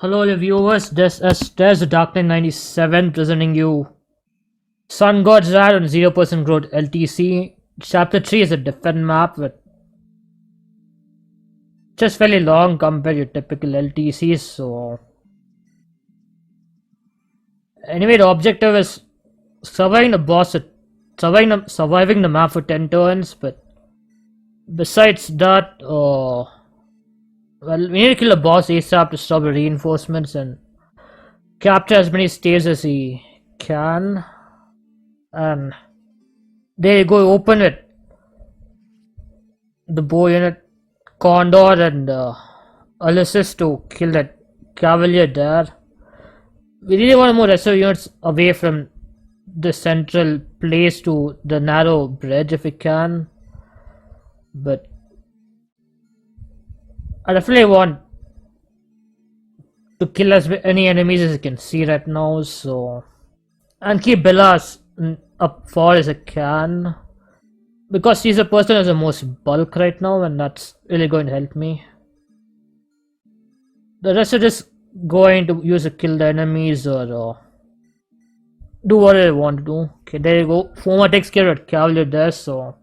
Hello viewers, this is Tez Darknet 97 presenting you Sun God's Wrath on 0% growth LTC. Chapter 3 is a different map with just fairly long compared to typical LTCs, so anyway the objective is surviving the boss surviving the map for 10 turns, but besides that well, we need to kill the boss ASAP to stop the reinforcements and capture as many staves as he can. And there you go, open it. The bow unit, Condor and Ulysses to kill that Cavalier there. We really want more reserve units away from the central place to the narrow bridge if we can. But I definitely want to kill as many enemies as you can see right now, so and keep Bellas up far as I can because she's the person who has the most bulk right now, and that's really going to help me. The rest are just going to use to kill the enemies or do what I want to do. Okay, there you go. Former takes care of Cavalier there, so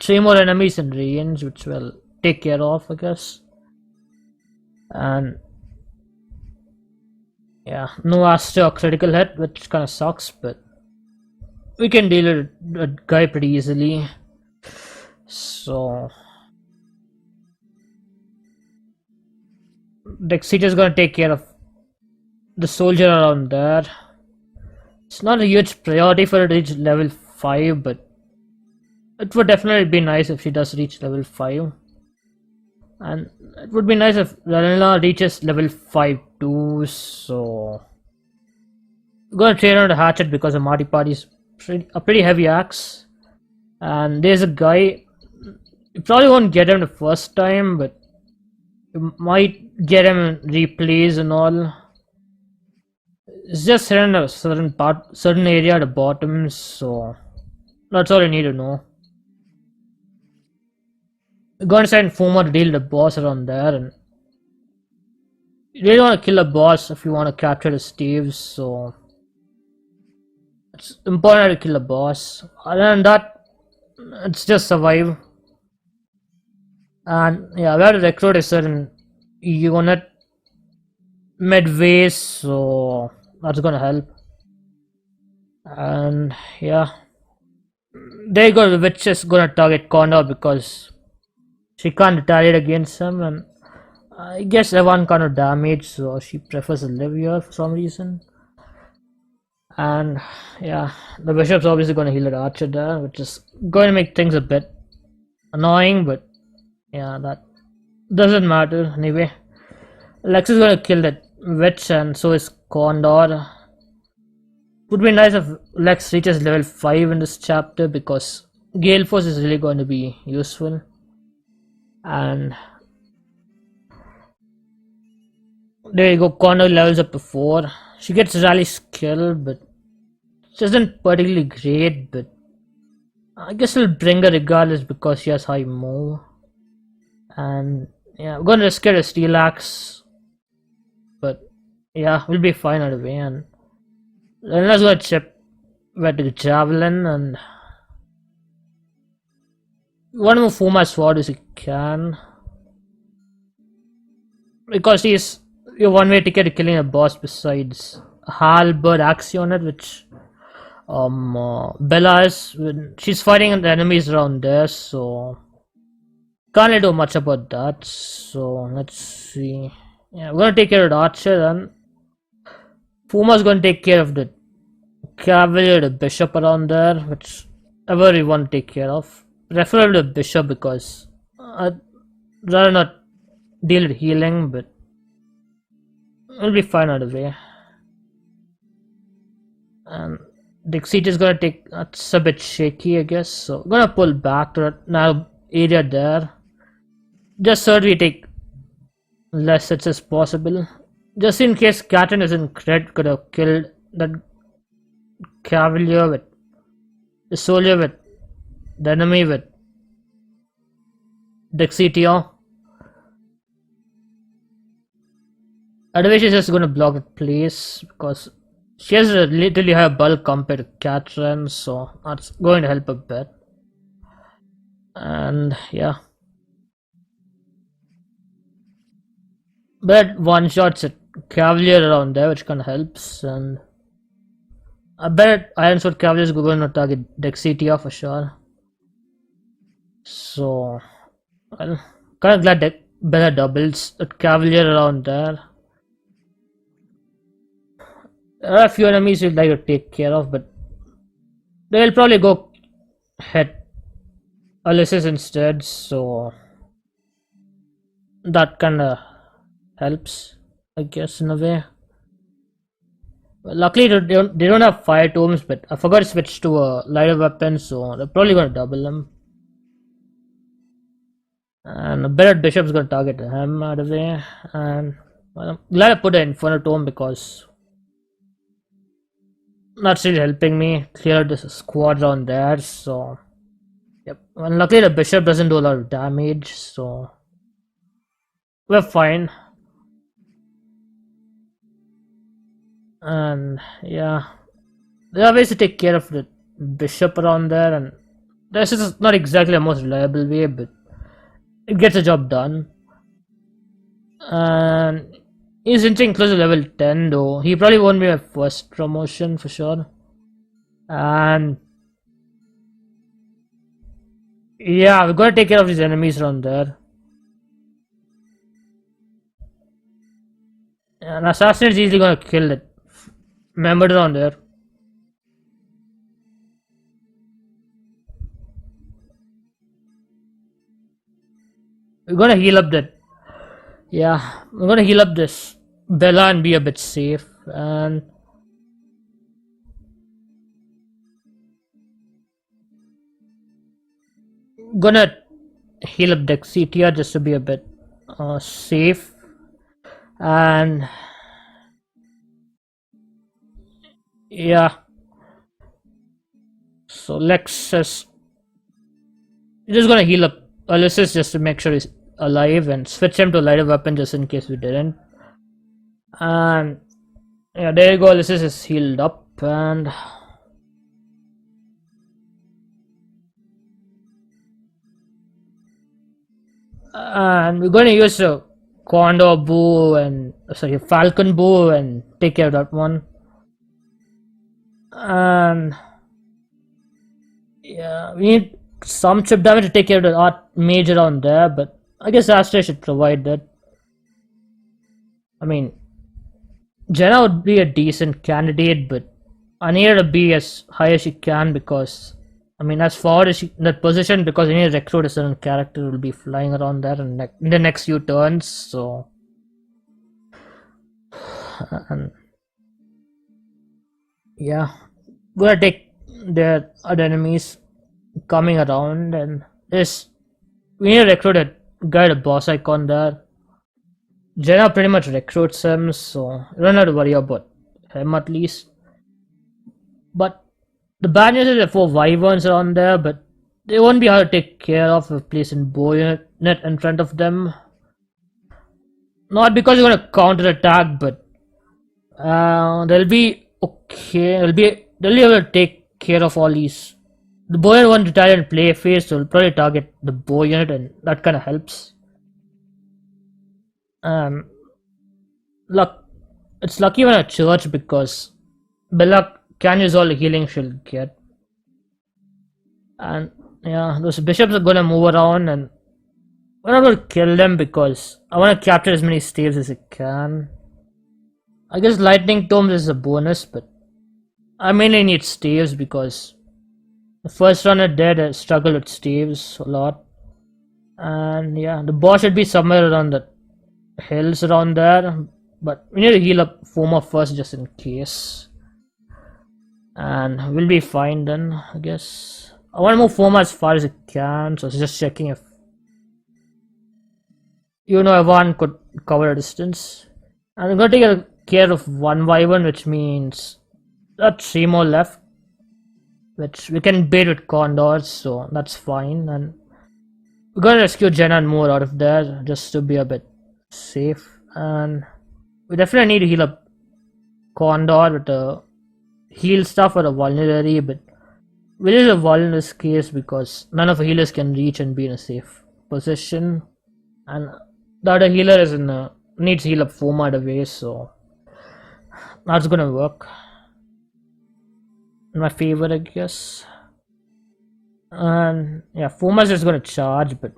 3 more enemies in range, which will take care of, I guess. And yeah, no Astro critical hit, which kind of sucks, but we can deal with that guy pretty easily. So Dexita is gonna take care of the soldier around there. It's not a huge priority for her to reach level 5, but it would definitely be nice if she does reach level 5. And it would be nice if Ranela reaches level 5 too, so we're gonna train on the hatchet because the Mahtipati is a pretty heavy axe. And there's a guy, you probably won't get him the first time, but you might get him in replays and all. It's just here in a certain area at the bottom, so that's all you need to know. We're going to send Fuma to deal with the boss around there, and you really want to kill the boss if you want to capture the staves, so it's important to kill the boss. Other than that, it's just survive. And yeah, we have to recruit a certain unit midway, so that's gonna help. And yeah, there you go, the witch is gonna target Condor because she can't retaliate against him, and I guess everyone kind of damage, so she prefers to live here for some reason. And yeah, the bishop's obviously going to heal the archer there, which is going to make things a bit annoying, but yeah, that doesn't matter anyway. Lex is going to kill that witch, and so is Condor. Would be nice if Lex reaches level 5 in this chapter because Gale Force is really going to be useful. And there you go, Condor levels up to 4. She gets rally skill, but she isn't particularly great, but I guess we'll bring her regardless because she has high move. And yeah, we're gonna risk a steel axe, but yeah, we'll be fine out of the way. And then let's go chip with the javelin, and one more for my sword as you can because he's your one-way ticket to killing a boss besides halberd axe unit, which Bella is when she's fighting the enemies around there, so can't really do much about that. So let's see. Yeah, we're gonna take care of the archer, and Fuma's gonna take care of the cavalier, the bishop around there, whichever we want to take care of. Prefer the bishop because I'd rather not deal with healing, but it'll be fine out of the way. And Dixit is gonna take, that's a bit shaky I guess, so I'm gonna pull back to that narrow area there just so that we take less hits as possible, just in case Katen isn't crit could have killed that cavalier with the soldier with the enemy with Dexitio. Otherwise, she's just gonna block the place because she has a literally high bulk compared to Catherine, so that's going to help a bit. And yeah. But one shots at Cavalier around there, which kind of helps, and I bet Iron Sword Cavalier is going to target Dexitia for sure. So, well, kind of glad that Bella doubles at Cavalier around there. There are a few enemies you'd like to take care of, but they'll probably go hit Ulysses instead, so that kinda helps, I guess, in a way. Well, luckily they don't have fire tomes, but I forgot to switch to a lighter weapon, so they're probably gonna double them. And a better bishop's gonna target him out of the way, and well, I'm glad I put an Inferno Tome because that's really helping me clear this squad around there, so yep. And luckily the bishop doesn't do a lot of damage, so we're fine. And yeah, there are ways to take care of the bishop around there, and this is not exactly the most reliable way, but it gets the job done. And he's inching close to level 10 though. He probably won't be my first promotion for sure. And yeah, we're gonna take care of these enemies around there. And assassin is easily gonna kill it. Member around there. We're gonna heal up that. Yeah, we're gonna heal up this Bella and be a bit safe. And gonna heal up Dexitia just to be a bit safe. And yeah, so Lex is just gonna heal up Ulysses just to make sure he's alive and switch him to a lighter weapon just in case we didn't. And yeah, there you go, Ulysses is healed up. And we're gonna use a Condor bow and sorry, Falcon bow and take care of that one. And yeah, we need some chip damage to take care of the art mage around there, but I guess Astra should provide that. I mean, Jenna would be a decent candidate, but I need her to be as high as she can because, I mean, as far as she, in that position, because I need to recruit a certain character who will be flying around there in the next few turns, so. And yeah, we're gonna take the other enemies coming around, and this we need to recruit a guy, the boss icon there. Jenna pretty much recruits him, so you don't have to worry about him at least. But the bad news is there are 4 wyverns around there, but they won't be hard to take care of if placing bow unit in front of them. Not because you're gonna counter attack, but they'll be okay. They'll be able to take care of all these. The bow unit won't retire in play phase, so it'll probably target the bow unit, and that kind of helps. It's lucky when a church because Bella can use all the healing she'll get. And yeah, those bishops are gonna move around, and we're not gonna kill them because I want to capture as many staves as I can. I guess lightning tomes is a bonus, but I mainly need staves because the first runner did struggle with staves a lot. And yeah, the boss should be somewhere around the hills around there, but we need to heal up Foma first just in case. And we'll be fine then, I guess. I want to move Foma as far as I can, so just checking if everyone could cover a distance. And I'm gonna take care of 1 wyvern, which means that's 3 more left, which we can bait with condors, so that's fine. And we're gonna rescue Jenna and more out of there just to be a bit safe. And We definitely need to heal up Condor with the heal stuff for the vulnerary, but we is a vulnerable in this case because none of the healers can reach and be in a safe position, and the other healer is in a, needs to heal up Foma away, so that's gonna work in my favor, I guess. And yeah, Foma's just gonna charge, but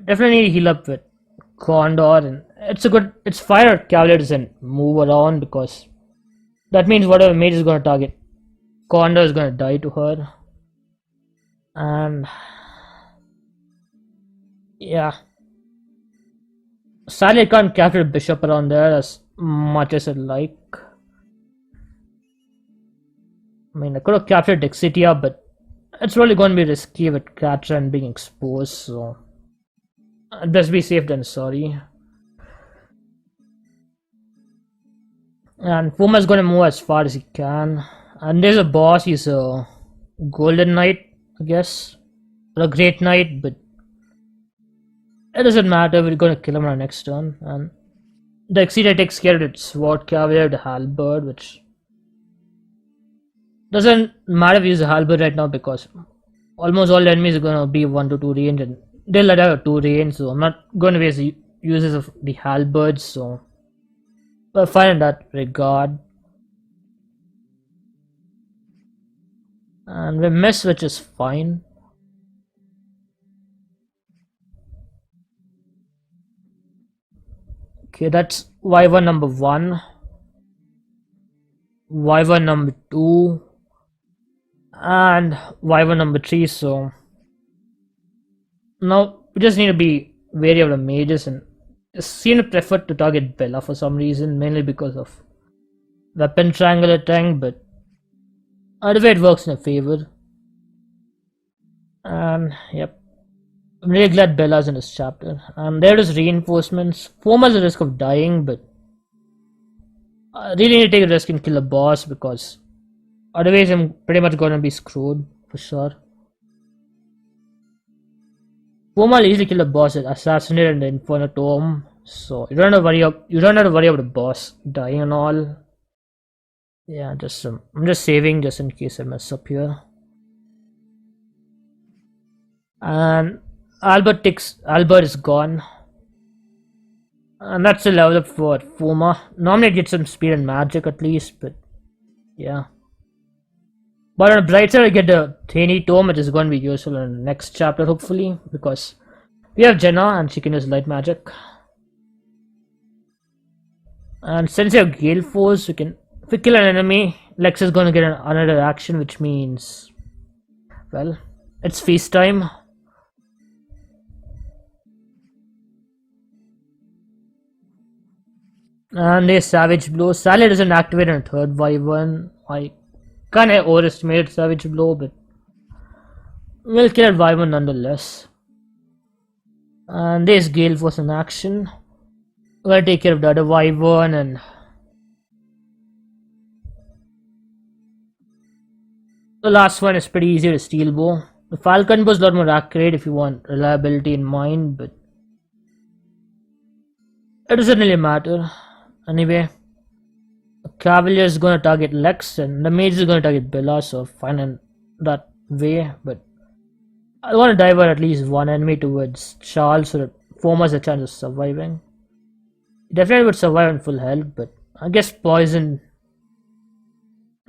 definitely need to heal up with Condor, and it's fire Cavalier doesn't move around because that means whatever mage is gonna target Condor is gonna die to her. And yeah, sadly I can't capture Bishop around there as much as I'd like. I mean, I could have captured Dexitia, but it's really going to be risky with Catran being exposed, so best be safe than sorry. And Fuma's going to move as far as he can. And there's a boss, he's a Golden Knight, I guess, or a Great Knight, but it doesn't matter, we're going to kill him on our next turn. And the Dexitia takes care of its Sword Cavalier, the Halberd, which doesn't matter if you use a halberd right now because almost all enemies are gonna be 1 to 2 range and they'll let out 2 range, so I'm not gonna waste the uses of the halberds, so we're fine in that regard. And we miss, which is fine. Okay, that's Wyvern number 1. Wyvern number 2. And Wyvern number 3, so now we just need to be wary of the mages, and seem to prefer to target Bella for some reason, mainly because of weapon triangle attack, but either way it works in a favor. And yep, I'm really glad Bella's in this chapter. And there is reinforcements. Foma's a risk of dying, but I really need to take a risk and kill a boss because otherwise I'm pretty much gonna be screwed for sure. Foma will easily kill a boss and assassinate in the Inferno Tomb, so you don't have to worry about the boss dying and all. Yeah, I'm just saving just in case I mess up here. And Albert is gone. And that's the level up for Foma. Normally it gets some speed and magic at least, but yeah. But on the bright side, I get the Tiny Tome, which is going to be useful in the next chapter, hopefully, because we have Jenna and she can use light magic. And since we have Gale Force, if we kill an enemy, Lex is going to get another action, which means, well, it's feast time. And there's Savage Blow. Sally doesn't activate on a third Wyvern. I kind of overestimated Savage Blow, but we'll kill Wyvern nonetheless. And there's Gale Force in action. We'll take care of the other Wyvern, and the last one is pretty easy to Steel Bow. The Falcon Bow is a lot more accurate if you want reliability in mind, but it doesn't really matter. Anyway, the Cavalier is going to target Lex and the Mage is going to target Bella, so fine in that way, but I want to divert at least one enemy towards Charles so that Foma has a chance of surviving. He definitely would survive on full health, but I guess poison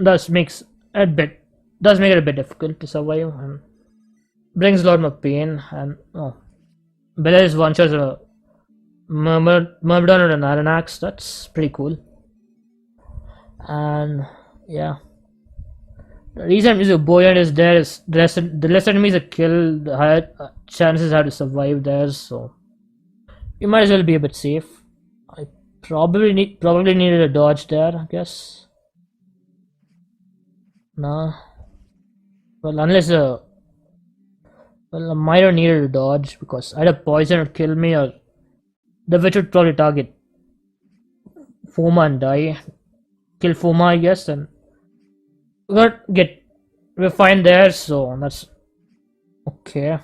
does make it a bit difficult to survive and brings a lot more pain. And Bella is one shot a Myrmidon or an Iron Axe. That's pretty cool. And yeah, the reason I'm using Buoyant is the less enemies are killed, the higher chances are to survive there, so you might as well be a bit safe. I probably needed a dodge there, I guess. No. Well, unless I might have needed a dodge because either poison would kill me or the witch would probably target Foma and die. Kill Foma, I guess, and we're fine there, so that's okay.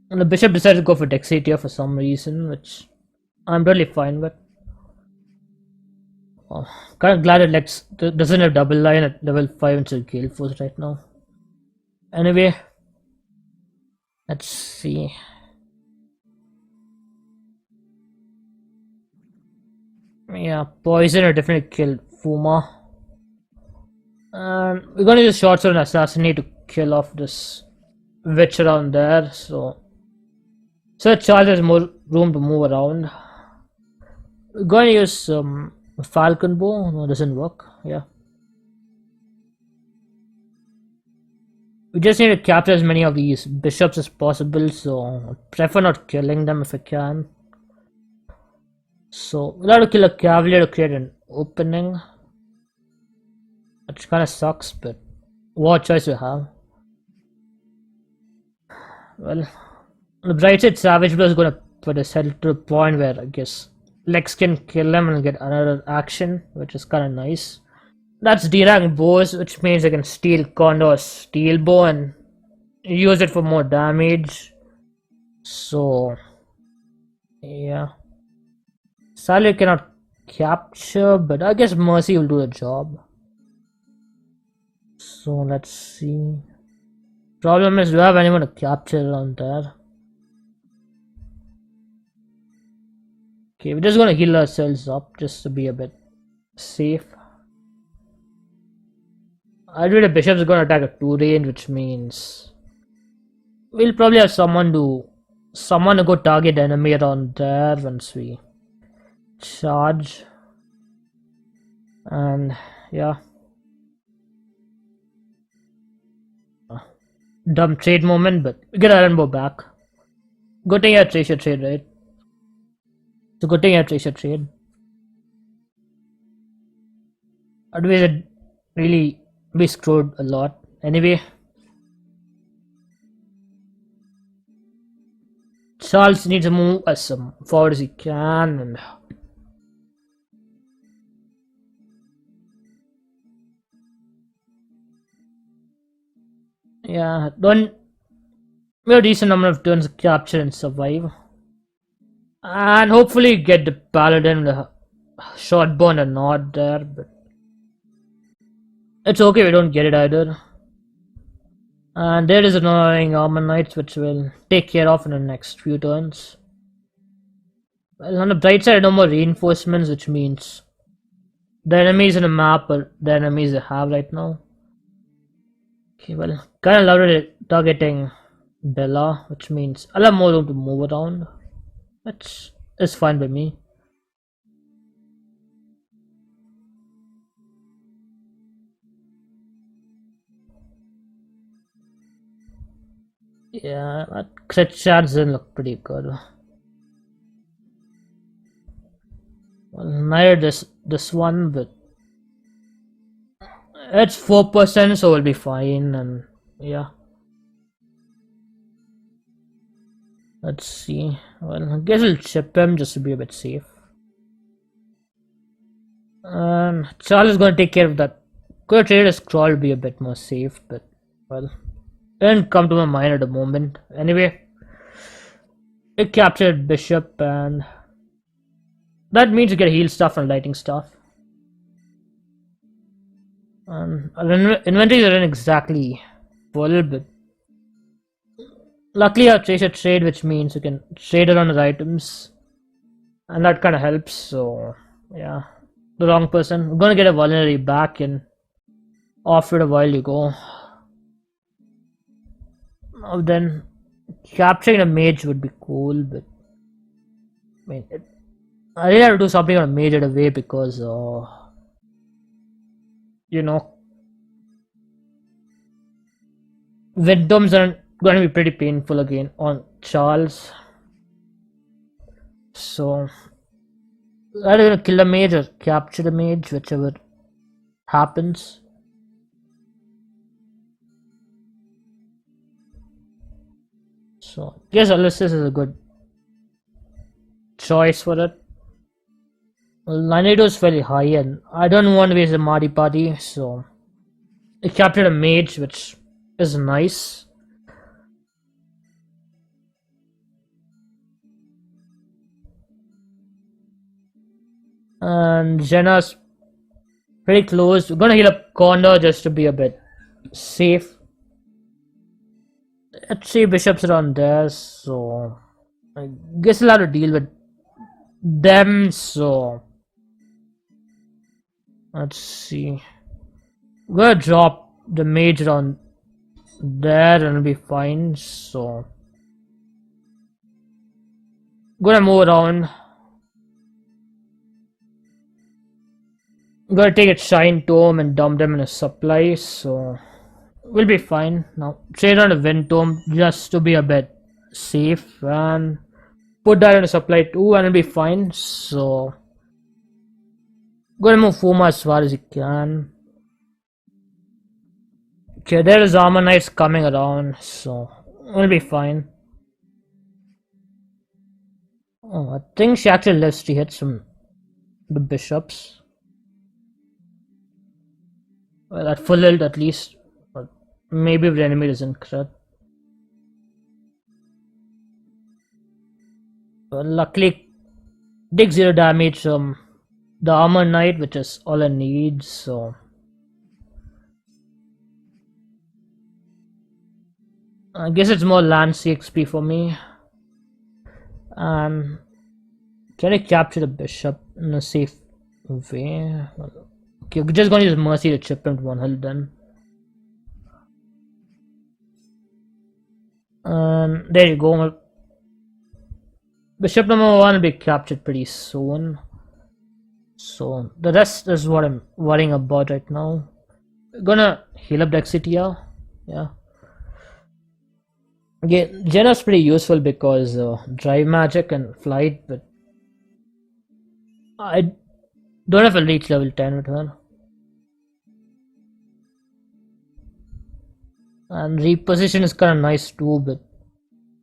And the bishop decided to go for Dexitia for some reason, which I'm totally fine with. Oh, kind of glad it doesn't have double line at level 5 instead of Gale Force right now. Anyway, let's see. Yeah, Poison will definitely kill Fuma. And we're gonna use Short Sword and Assassinate to kill off this witch around there, so Charles has more room to move around. We're gonna use Falcon Bow. No, it doesn't work. Yeah. We just need to capture as many of these bishops as possible, so I prefer not killing them if I can. So we'll have to kill a cavalier to create an opening. Which kinda sucks, but what choice we have? Well, on the bright side, Savage Blow is gonna put his head to the point where I guess Lex can kill him and get another action, which is kinda nice. That's D-rank bows, which means I can steal Condor's steel bow and use it for more damage. So, yeah. Sadly, cannot capture, but I guess Mercy will do the job. So, let's see. Problem is, do I have anyone to capture around there? Okay, we're just gonna heal ourselves up just to be a bit safe. I believe the bishop's gonna attack at 2 range, which means we'll probably have someone to go target the enemy around there once we charge. And yeah. Dumb trade moment, but we get Iron Bow back. Good thing I had Treasure Trade, right? It's a good thing I had Treasure Trade. Otherwise I'd really be screwed a lot. Anyway, Charles needs to move as forward as he can, and yeah, don't we have a decent number of turns to capture and survive, and hopefully get the paladin the short burn or not there, but it's okay, we don't get it either. And there is annoying armor knights which we'll take care of in the next few turns. Well, on the bright side, no more reinforcements, which means the enemies in the map are the enemies they have right now. Okay, well, kinda love targeting Bella, which means I'll have more room to move around. Which is fine by me. Yeah, that crit shots didn't look pretty good. Well, neither this one, but it's 4%, so we'll be fine. And yeah, let's see. Well, I guess I'll chip him just to be a bit safe. And Charles is gonna take care of that. Could trade a scroll to be a bit more safe, but well. Didn't come to my mind at the moment. Anyway, it captured Bishop, and that means you get heal stuff and lighting stuff. And our inventories aren't exactly full, but luckily I have Treasure Trade, which means you can trade around the items, and that kind of helps. So yeah, the wrong person. I'm gonna get a vulnerary back and off it a while you go. Then capturing a mage would be cool, but I mean, I really have to do something on a mage right away because, you know, victims are going to be pretty painful again on Charles. So, I'm either going to kill a mage or capture the mage, whichever happens. So, yes, Ulysses is a good choice for it. Well, 92 is fairly high, and I don't want to waste a Mahtipati, so I captured a mage, which is nice. And Jenna's pretty close. We're gonna heal up Condor just to be a bit safe. Let's see, bishops around there, so I guess I'll have to deal with them. So let's see. We're gonna drop the mage around there and it'll be fine. So gonna move around. Gonna take a Shine Tome and dump them in a supply, so we'll be fine. Now trade on a Wind Tome just to be a bit safe and put that in a supply too and it'll be fine. So gonna move Fuma as far as you can. Okay, there is Armor Knights coming around, so we'll be fine. Oh, I think she actually lives 3 hits from the bishops. Well, at full health at least. But maybe if the enemy doesn't crit. Well, luckily, take 0 damage from the Armor Knight, which is all I need, so. I guess it's more land CXP for me. And can I capture the bishop in a safe way? Okay, we're just gonna use Mercy to chip him to 1 health then. And there you go. Bishop number 1 will be captured pretty soon. So the rest is what I'm worrying about right now. We're gonna heal up Dexitia. Yeah. Okay, Jenna's pretty useful because drive magic and flight, but I don't have to reach level 10 with her. And reposition is kind of nice too, but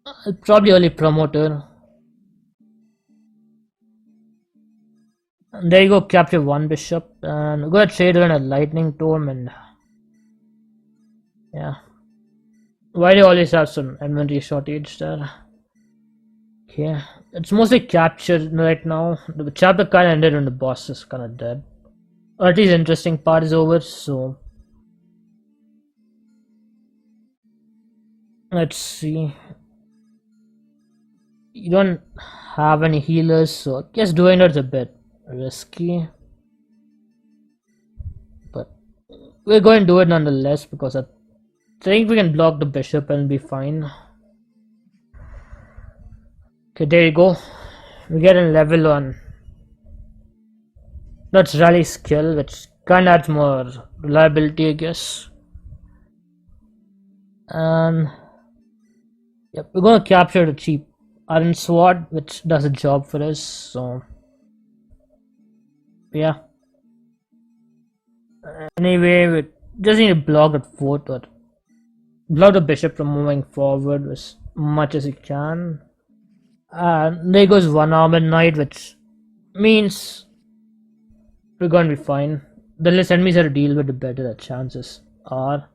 I'll probably only promote her. And there you go, capture 1 bishop, and we're gonna trade her in a lightning tome, and yeah. Why do you always have some inventory shortage there? Okay, it's mostly captured right now. The chapter kinda ended when the boss is kinda dead. Or at least the interesting part is over, so let's see. You don't have any healers, so I guess doing that's a bit risky. But we're going to do it nonetheless because I think we can block the bishop and be fine. Okay, there you go. We get a level 1. That's rally skill, which kinda adds more reliability, I guess. And yep, we're gonna capture the cheap iron sword, which does a job for us. So yeah. Anyway, we just need to block that fort or block the bishop from moving forward as much as you can. And there goes 1 armored knight, which means we're gonna be fine. The less enemies are to deal with, the better the chances are.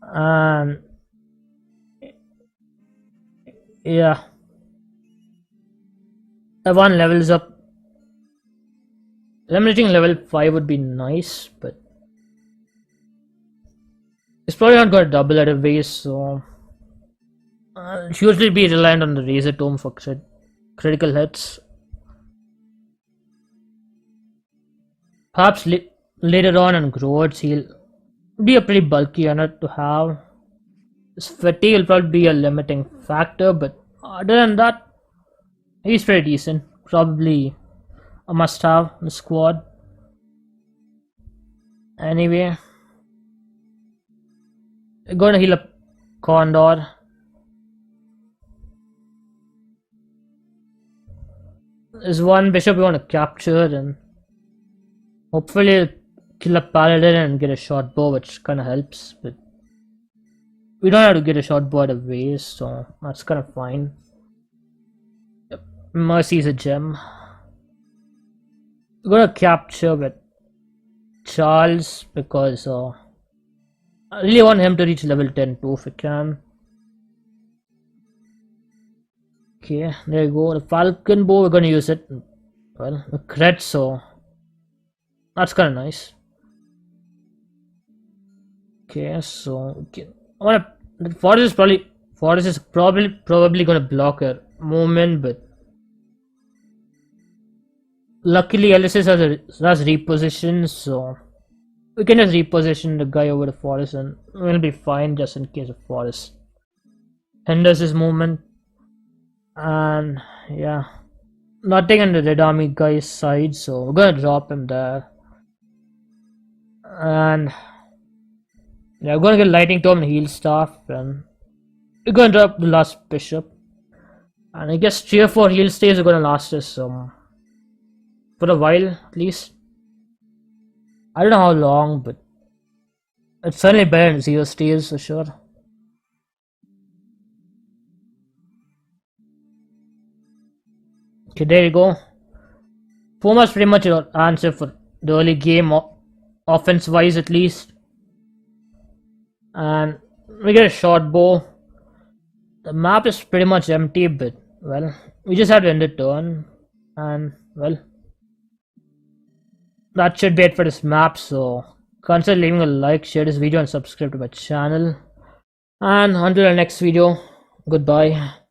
And yeah, if 1 levels up, eliminating level 5 would be nice, but it's probably not going to double at a base, so usually be reliant on the Razor Tome for critical hits. Perhaps later on in Groves he'll be a pretty bulky unit to have. His fatigue will probably be a limiting factor, but other than that, he's pretty decent. Probably a must-have in the squad. Anyway, we're gonna heal up Condor. There's 1 bishop we want to capture, and hopefully kill a paladin and get a short bow, which kind of helps. But we don't have to get a short bow at a waste, so that's kind of fine. Yep. Mercy is a gem. We're gonna capture with Charles because I really want him to reach level 10 too if we can. Okay, there you go. The Falcon bow, we're gonna use it Well, a crit, so that's kind of nice. Okay, so okay. The forest is probably gonna block her movement, but luckily Alice has reposition, so we can just reposition the guy over the forest and we'll be fine just in case the forest hinders his movement. And yeah, nothing on the Red Army guy's side, so we're gonna drop him there. And yeah, we're gonna get Lightning Tome and Heal Staff, and we're gonna drop the last bishop. And I guess 3 or 4 heal stays are gonna last us for a while at least. I don't know how long, but it's certainly better than 0 stays for sure. Okay, there you go. Foma's pretty much your answer for the early game, offense wise at least. And we get a short bow. The map is pretty much empty, but well, we just have to end the turn. And well, that should be it for this map. So consider leaving a like, share this video, and subscribe to my channel. And until the next video, goodbye.